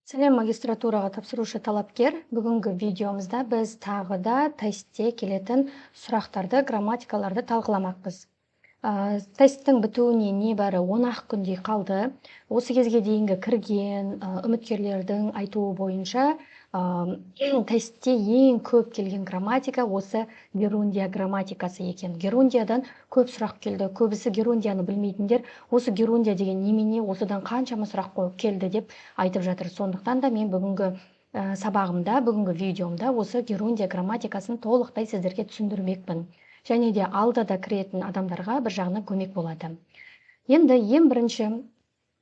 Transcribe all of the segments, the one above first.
Сәлем магистратураға тапсырушы талапкер. Бүгінгі видеомызда біз тағы да тестте келетін сұрақтарды, грамматикаларды талқыламақпыз. Тесттің бітуіне небәрі 10 күндей қалды. Осы кезге дейінгі кірген үміткерлердің айтуы бойынша тестте ең көп келген грамматика осы герундия грамматикасы екен. Герундиядан көп сұрақ келді. Көбісі герундияны білмейтіндер осы герундия деген немене, осыдан қаншама сұрақ қойып келді деп айтып жатыр. Сондықтан да мен бүгінгі сабағымда, бүгінгі видеомда осы герундия грамматикасын толықтай сіздерге түсіндірмекпін. Және де алдыда кіретін адамдарға бір жағынан көмек болады. Енді ең бірінші,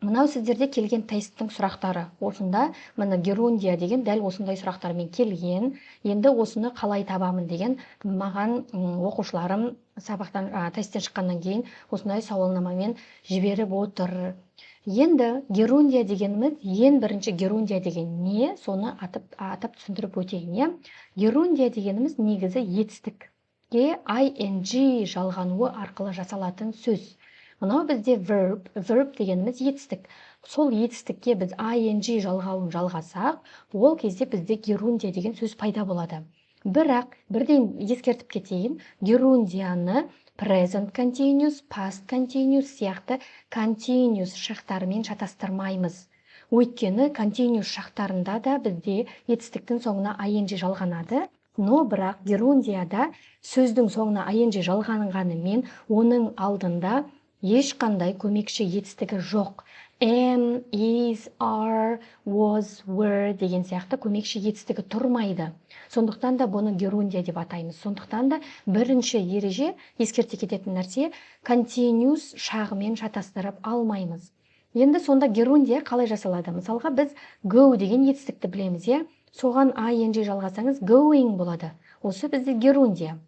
мынау сіздерде келген тесттің сұрақтары. Осында мына герундия деген дәл осындай сұрақтармен келген. Енді осыны қалай табамын деген маған оқушыларым сабақтан тесттен шыққаннан кейін осындай сауалнамамен жіберіп отыр. Енді герундия дегеніміз, ең бірінші герундия деген не, соны атап түсіндіріп өтейін. Герундия дегеніміз негізі етістік. ing жалғануы арқылы жасалатын сөз. Мынау бізде verb дегеніміз етістік. Сол етістікке біз ing жалғауын жалғасақ, ол кезде бізде герундия деген сөз пайда болады. Бірақ бірден ескертіп кетейін, герундияны present continuous, past continuous сияқты continuous шақтарымен шатастырмаймыз. Өйткені continuous шақтарында да бізде етістіктің соңына ing жалғанады. Но бірақ герундияда сөздің соңына ing жалғанғанымен оның алдында ешқандай көмекші етістігі жоқ. Am, is, are, was, were деген сияқты көмекші етістігі тұрмайды. Сондықтан да бұны герундия деп атаймыз. Сондықтан да бірінші ереже ескерте кететін нәрсе continuous шағымен шатастырып алмаймыз. Енді сонда герундия қалай жасалады? Мысалға біз go деген етістікті білеміз, соған ing жалғасаңыз going болады. Осы бізде герундия.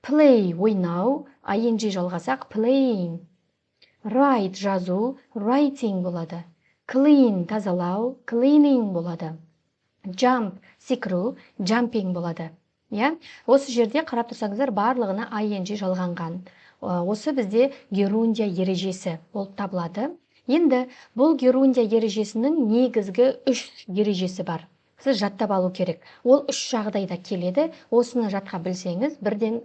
Play ойнау, ing жалғасақ playing. Write жазу, writing болады. Clean тазалау, cleaning болады. Jump секіру, jumping болады. Осы жерде қарап тұрсаңыздар барлығына ing жалғанған. Осы бізде герундия ережесі болып табылады. Енді бұл герундия ережесінің негізгі 3 ережесі бар. Сіз жаттап алу керек. Ол 3 жағдайда келеді. Осыны жатқа білсеңіз, бірден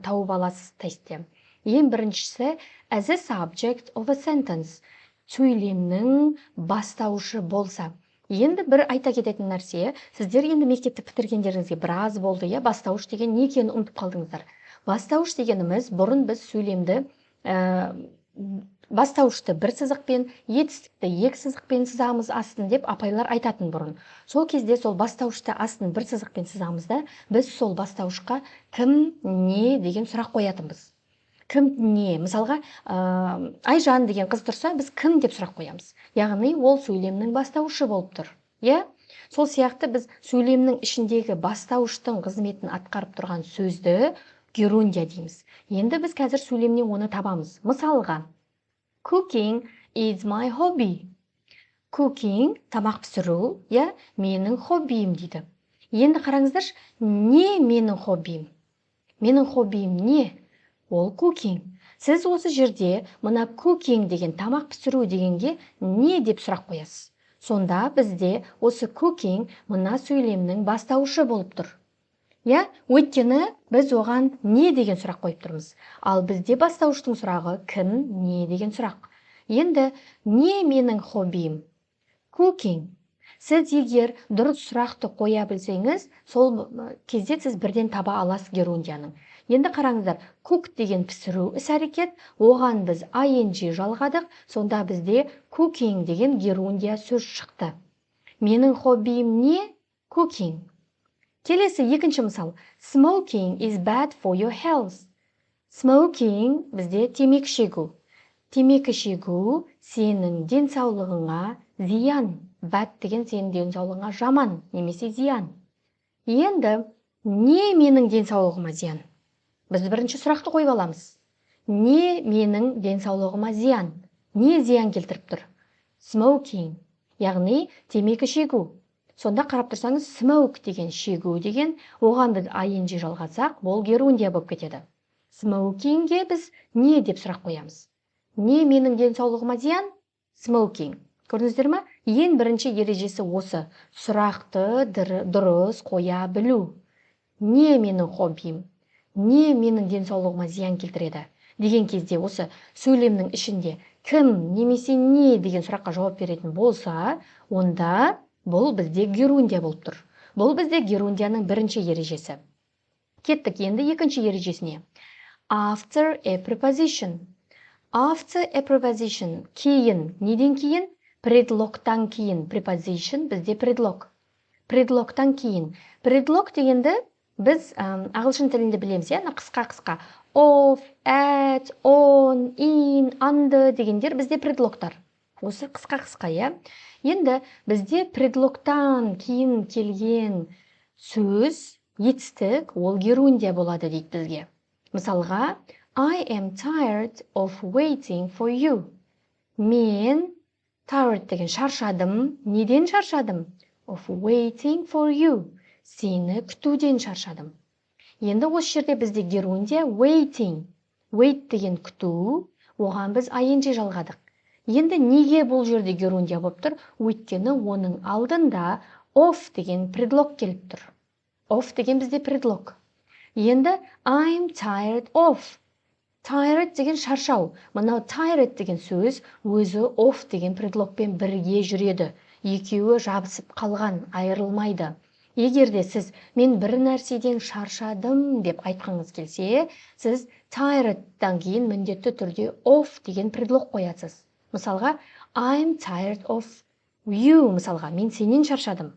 тауып аласыз тестте. Ең біріншісі, as a subject of a sentence. Сөйлемнің бастаушы болса. Енді бір айта кететін нәрсе, сіздер енді мектепті бітіргендеріңізге біраз болды, бастауыш деген не екенін ұмытып қалдыңыздар. Бастауыш дегеніміз, бұрын біз сөйлемді бастауышты бір сызықпен, етістікті 2 сызықпен сызамыз астын деп апайлар айтатын бұрын. Сол кезде сол бастауышты астын бір сызықпен сызамыз да, біз сол бастауышқа кім, не деген сұрақ қоятынбыз. Кім, не? Мысалға, Айжан деген қыз тұрса, біз кім деп сұрақ қоямыз. Яғни ол сөйлемнің бастауышы болып тұр. Сол сияқты біз сөйлемнің ішіндегі бастауыштың қызметін атқарып тұрған сөзді герундия дейміз. Енді біз қазір сөйлемнен оны табамыз. Мысалға, cooking is my hobby. Cooking, тамақ пісіру, менің хоббиім дейді. Енді қараңыздар, не менің хоббиім? Менің хоббиім не? Ол cooking. Сіз осы жерде мына cooking деген тамақ пісіру дегенге не деп сұрақ қоясыз. Сонда бізде осы cooking мына сөйлемнің бастауышы болып тұр. Өйткені біз оған не деген сұрақ қойып тұрмыз. Ал бізде бастауыштың сұрағы кім, не деген сұрақ. Енді не менің хоббиім? Cooking. Сіз егер дұрыс сұрақты қоя білсеңіз, сол кезде сіз бірден таба аласыз герундияның. Енді қараңыздар, cook деген пісіру іс-әрекет, оған біз ing жалғадық, сонда бізде cooking деген герундия сөз шықты. Менің хоббиім не? Cooking. Келесі екінші мысал. Smoking is bad for your health. Smoking бізде темекі шегу. Темекі шегу сенің денсаулығыңа зиян. Bad деген сенің денсаулығыңа жаман, немесе зиян. Енді не менің денсаулығыма зиян? Біз бірінші сұрақты қойып аламыз. Не менің денсаулығыма зиян? Не зиян келтіріп тұр? Smoking, яғни темекі шегу. Сонда қарап тұрсаңыз, smoke деген шегу деген, оған біз ing жалғасақ, ол герундия болып кетеді. Smokingге біз не деп сұрақ қоямыз? Не менің денсаулығыма зиян? Smoking. Көрдіңіздер ме? Ең бірінші ережесі осы: сұрақты дұрыс қоя білу. Не менің хоббим? Не менің денсаулығыма зиян келтіреді? Деген кезде осы сөйлемнің ішінде кім немесе не деген сұраққа жауап беретін болса, онда бұл бізде герундия болып тұр. Бұл бізде герундияның бірінші ережесі. Кеттік енді екінші ережесіне. After a preposition. After a preposition. Кейін. Неден кейін? Предлогтан кейін. Preposition бізде предлог. Предлогтан кейін. Предлог дегенді біз ағылшын тілінде білеміз, қысқа-қысқа. Of, at, on, in, under дегендер бізде предлогтар. Осы қысқа-қысқа, Енді бізде предлогтан кейін келген сөз, етістік, ол герундия болады дейді бізге. Мысалға, I am tired of waiting for you. Мен tired деген шаршадым. Неден шаршадым? Of waiting for you. Сені күтуден шаршадым. Енді осы жерде бізде герундия waiting. Wait деген күту, оған біз ing жалғадық. Енді неге бұл жерде герундия болып тұр? Өйткені оның алдында of деген предлог келіп тұр. Of деген бізде предлог. Енді I'm tired of. Tired деген шаршау. Мынау tired деген сөз өзі of деген предлогпен бірге жүреді. Екеуі жабысып қалған, айырылмайды. Егерде сіз мен бір нәрседен шаршадым деп айтқыңыз келсе, сіз tired'дан кейін міндетті түрде of деген предлог қоясыз. Мысалға, I'm tired of you. Мысалға, мен сенен шаршадым.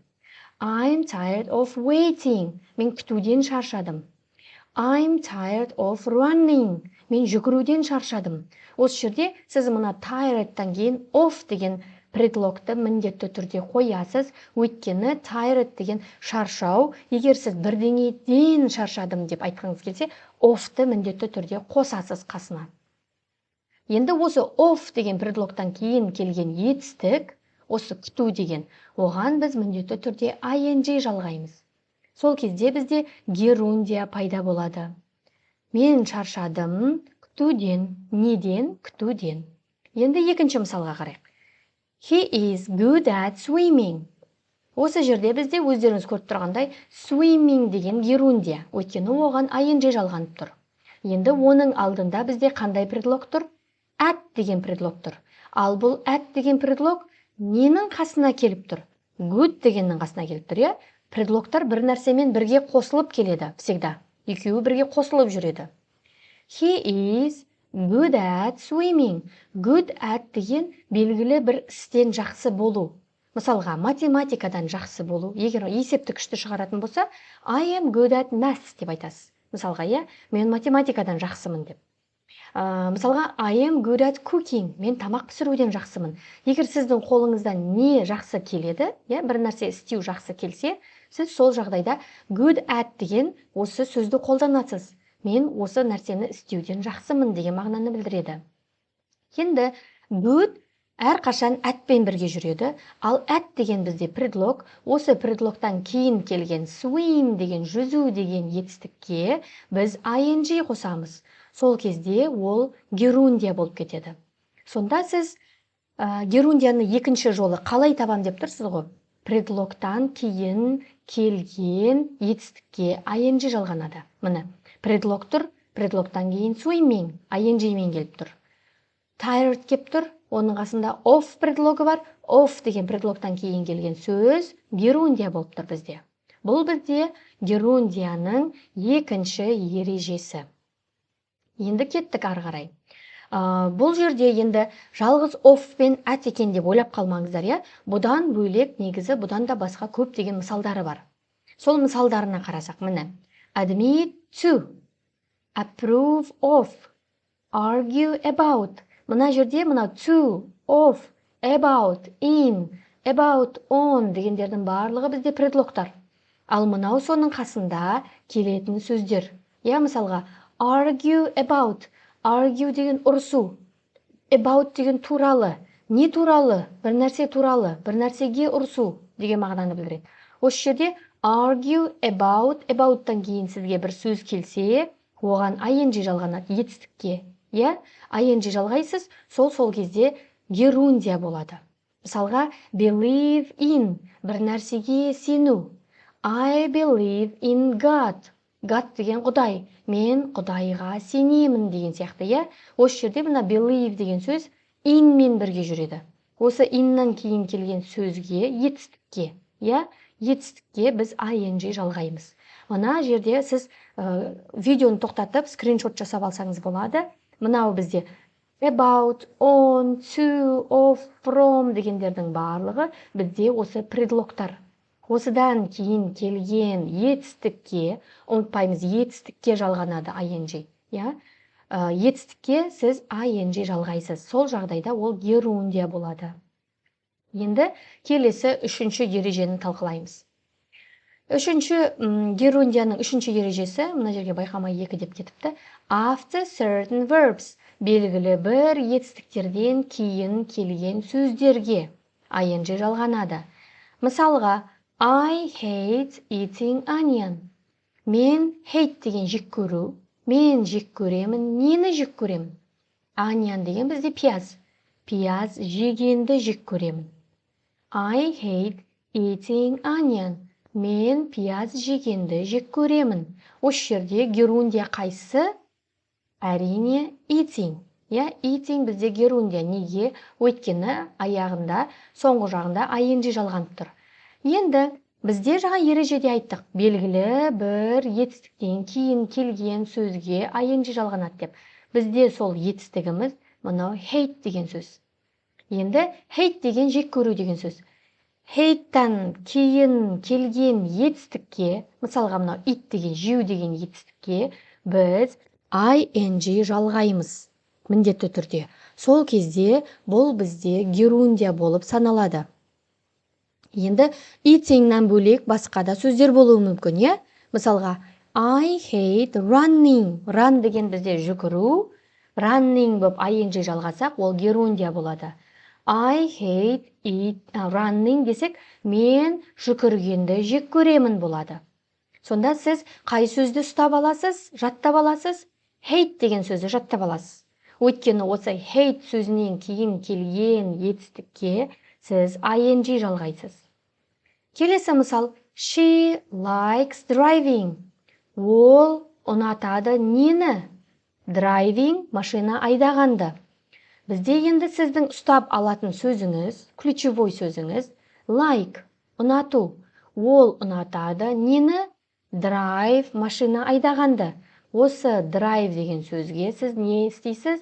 I'm tired of waiting. Мен күтуден шаршадым. I'm tired of running. Мен жүгіруден шаршадым. Осы жерде сіз мына tired'дан кейін of деген предлогты міндетті түрде қоясыз, өйткені tired деген шаршау. Егер сіз бірдеңеден шаршадым деп айтқыңыз келсе, of'ты міндетті түрде қосасыз қасына. Енді осы of деген предлогтан кейін келген етістік, осы күту деген, оған біз міндетті түрде ing жалғаймыз. Сол кезде бізде герундия пайда болады. Мен шаршадым күтуден. Неден? Күтуден. Енді екінші мысалға қарайық. He is good at swimming. Осы жерде бізде өздеріңіз көріп тұрғандай swimming деген герундия, өйткені оған ing жалғанып тұр. Енді оның алдында бізде қандай предлог тұр? At деген предлог тұр. Ал бұл at деген предлог ненің қасына келіп тұр? Good дегеннің қасына келіп тұр, Предлогтар бір нәрсемен бірге қосылып келеді, всегда. Екеуі бірге қосылып жүреді. He is good at swimming. Good at деген белгілі бір істен жақсы болу. Мысалға, математикадан жақсы болу. Егер есепті күшті шығаратын болса, I am good at math деп айтасыз. Мысалға, мен математикадан жақсымын деп. Мысалға, I am good at cooking. Мен тамақ пісіруден жақсымын. Егер сіздің қолыңыздан не жақсы келеді, бір нәрсе істеу жақсы келсе, сіз сол жағдайда good at деген осы сөзді қолданасыз. Мен осы нәрсені істеуден жақсымын деген мағынаны білдіреді. Енді good әрқашан at-пен бірге жүреді, ал at деген бізде предлог, осы предлогтан кейін келген swim деген жүзу деген етістікке біз ing қосамыз. Сол кезде ол герундия болып кетеді. Сонда сіз герундияны екінші жолы қалай табам деп тұрсыз ғой? Предлогтан кейін келген етістікке ing жалғанады. Міне, предлог тұр, предлогтан кейін swimming, ing мен келіп тұр. Tired кеп тұр, оның қасында of предлогы бар, of деген предлогтан кейін келген сөз герундия болып тұр бізде. Бұл бізде герундияның екінші ережесі. Енді кеттік ары қарай. Бұл жерде енді жалғыз of пен at екен деп ойлап қалмаңыздар, Бұдан бөлек негізі бұдан да басқа көптеген мысалдары бар. Сол мысалдарына қарасақ, міне. Admit to, approve of, argue about. Мына жерде to, of, about, in, about, on дегендердің барлығы бізде предлогтар. Ал мынау соның қасында келетін сөздер. Мысалға, argue about. Argue деген ұрысу. About деген туралы. Не туралы? Бір нәрсе туралы. Бір нәрсеге ұрысу деген мағынаны білдіреді. Осы жерде argue about. About'тан кейін сізге бір сөз келсе, оған ing жалғанады етістікке. ing жалғайсыз, сол кезде герундия болады. Мысалға, believe in, бір нәрсеге сену. I believe in God. God деген Құдай. Мен Құдайға сенемін деген сияқты, иә? Осы жерде мына believe деген сөз in мен бірге жүреді. Осы inнан кейін келген сөзге, етістікке, иә? Етістікке біз ing жалғаймыз. Мына жерде сіз видеоны тоқтатып, скриншот жасап алсаңыз болады. Мынау бізде about, on, to, of, from дегендердің барлығы бізде осы предлогтар. Осыдан кейін келген етістікке, ұмытпаймыз, етістікке жалғанады ing. Етістікке сіз ing жалғайсыз. Сол жағдайда ол герундия болады. Енді келесі үшінші ережені талқылаймыз. Герундияның үшінші ережесі, мына жерге байқамай 2 деп кетіпті. After certain verbs, белгілі бір етістіктерден кейін келген сөздерге ing жалғанады. Мысалға, I hate eating onion. Мен hate деген жек көру. Мен жек көремін. Нені жек көремін? Onion деген бізде пияз. Пияз жегенді жек көремін. I hate eating onion. Мен пияз жегенді жек көремін. Осы жерде герундия қайсы? Әрине eating. Eating бізде герундия. Неге? Өйткені аяғында, соңғы жағында ing жалғанып тұр. Енді бізде жаңа ережеде айттық. Белгілі бір етістіктен кейін келген сөзге ing жалғанады деп. Бізде сол етістігіміз мынау hate деген сөз. Енді hate деген жек көру деген сөз. Hate-тан кейін келген етістікке, мысалға мынау eat деген жеу деген етістікке біз ing жалғаймыз. Міндетті түрде. Сол кезде бұл бізде герундия болып саналады. Енді eating-нан бөлек басқа да сөздер болуы мүмкін, Мысалға, I hate running. Run деген бізде жүгіру. Running болып ing жалғасақ, ол герундия болады. I hate running десек, мен жүгіргенді жек көремін болады. Сонда сіз қай сөзді ұстап аласыз, жаттап аласыз? Hate деген сөзді жаттап аласыз. Өйткені осы hate сөзінен кейін келген етістікке сіз ing жалғайсыз. Келесі мысал, she likes driving. Ол ұнатады нені? Driving, машина айдағанды. Бізде енді сіздің ұстап алатын сөзіңіз, ключевой сөзіңіз, like, ұнату. Ол ұнатады нені? Drive, машина айдағанды. Осы drive деген сөзге сіз не істейсіз?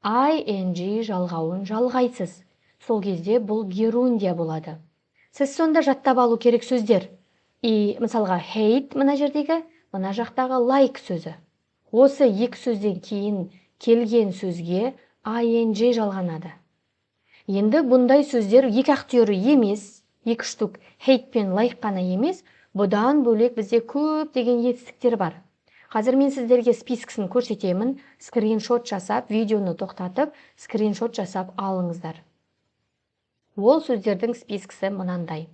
ing жалғауын жалғайсыз. Сол кезде бұл герундия болады. Сіз сонда жаттап алу керек сөздер. Мысалға hate мына жердегі, мына жақтағы like сөзі. Осы екі сөзден кейін келген сөзге ing жалғанады. Енді бұндай сөздер екі ақтүйері емес, екі штук hate пен like қана емес, бұдан бөлек бізде көп деген етістіктер бар. Қазір мен сіздерге спискісін көрсетемін, скриншот жасап, видеоны тоқтатып, скриншот жасап алыңыздар. Ол сөздердің спискісі мынандай.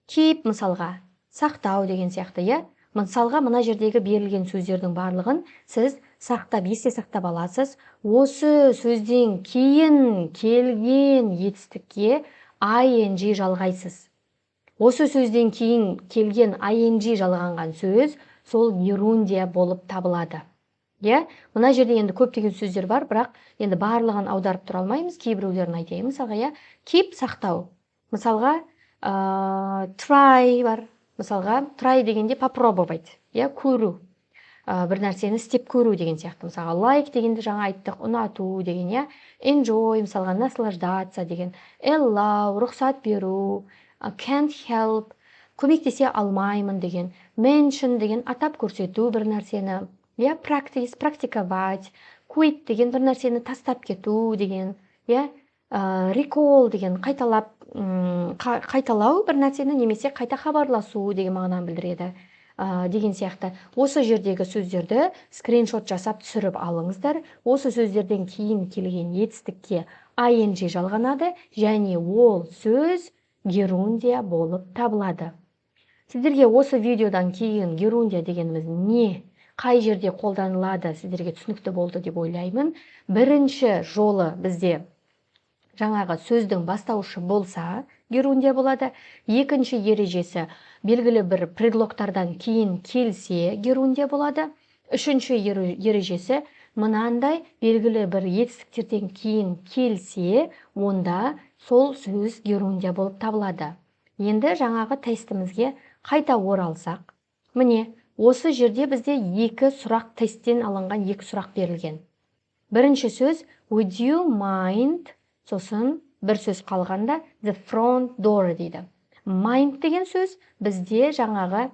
Keep мысалға, сақтау деген сияқты, Мысалға мына жердегі берілген сөздердің барлығын сіз сақтап, есте сақтап аласыз. Осы сөзден кейін келген етістікке ing жалғайсыз. Осы сөзден кейін келген ing жалғанған сөз сол герундия болып табылады. Мына жерде енді көптеген сөздер бар, бірақ енді барлығын аударып тұра алмаймыз, кейбіреулерін айтайын. Мысалға, keep сақтау. Мысалға, try бар. Мысалға, try дегенде попробовать, көру. Бір нәрсені істеп көру деген сияқты. Мысалға, like дегенде жаңа айттық, ұнату деген, enjoy, мысалға, наслаждаться деген, allow, рұқсат беру, can't help, көмектесе алмаймын деген, mention деген атап көрсету бір нәрсені, practice, практиковать, quit деген бір нәрсені тастап кету деген, recall деген қайталау бір нәрсені немесе қайта хабарласу деген мағынаны білдіреді деген сияқты. Осы жердегі сөздерді скриншот жасап түсіріп алыңыздар. Осы сөздерден кейін келген етістікке ing жалғанады және ол сөз герундия болып табылады. Сіздерге осы видеодан кейін герундия дегеніміз не, қай жерде қолданылады, сіздерге түсінікті болды деп ойлаймын. Бірінші жолы бізде жаңағы сөздің бастаушы болса, герундия болады. Екінші ережесі белгілі бір предлогтардан кейін келсе, герундия болады. Үшінші ережесі мынандай белгілі бір етістіктерден кейін келсе, онда сол сөз герундия болып табылады. Енді жаңағы тестімізге қайта оралсақ, міне, осы жерде бізде екі сұрақ, тесттен алынған екі сұрақ берілген. Бірінші сөз would you mind, сосын бір сөз қалғанда the front door дейді. Mind деген сөз бізде жаңағы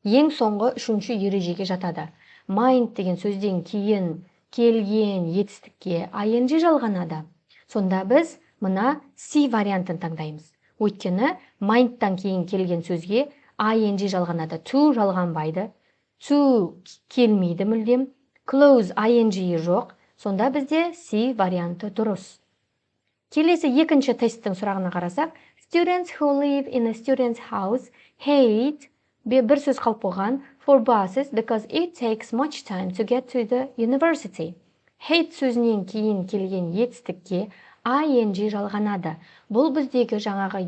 ең соңғы үшінші ережеге жатады. Mind деген сөзден кейін келген етістікке ing жалғанады. Сонда біз мына C вариантын таңдаймыз. Өйткені mindтан кейін келген сөзге ing жалғанады. To жалғанбайды. To келмейді мүлдем. Close ing жоқ. Сонда бізде C варианты дұрыс. Келесі екінші тесттің сұрағына қарасақ, students who live in a student's house hate, бір сөз қалып қойған, for buses because it takes much time to get to the university. Hate сөзінен кейін келген етістікке ing жалғанады. Бұл біздегі жаңағы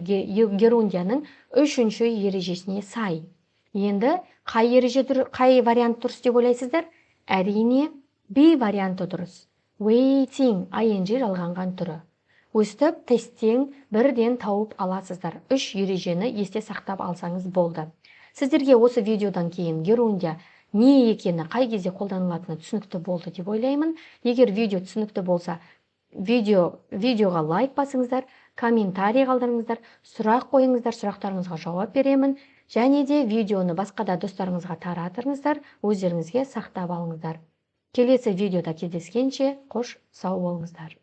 герундияның үшінші ережесіне сай. Енді қай вариант дұрыс деп ойлайсыздар? Әрине, B варианты дұрыс. Waiting ing жалғанған түрі. Өстіп, тесттен бірден тауып аласыздар. Үш ережені есте сақтап алсаңыз болды. Сіздерге осы видеодан кейін герундия не екені, қай кезде қолданылатыны түсінікті болды деп ойлаймын. Егер видео түсінікті болса, видеоға лайк басыңыздар, комментарий қалдырыңыздар, сұрақ қойыңыздар, сұрақтарыңызға жауап беремін. Және де видеоны басқа да достарыңызға таратыңыздар, өздеріңізге сақтап алыңыздар. Келесі видеода кездескенше қош сау болыңыздар.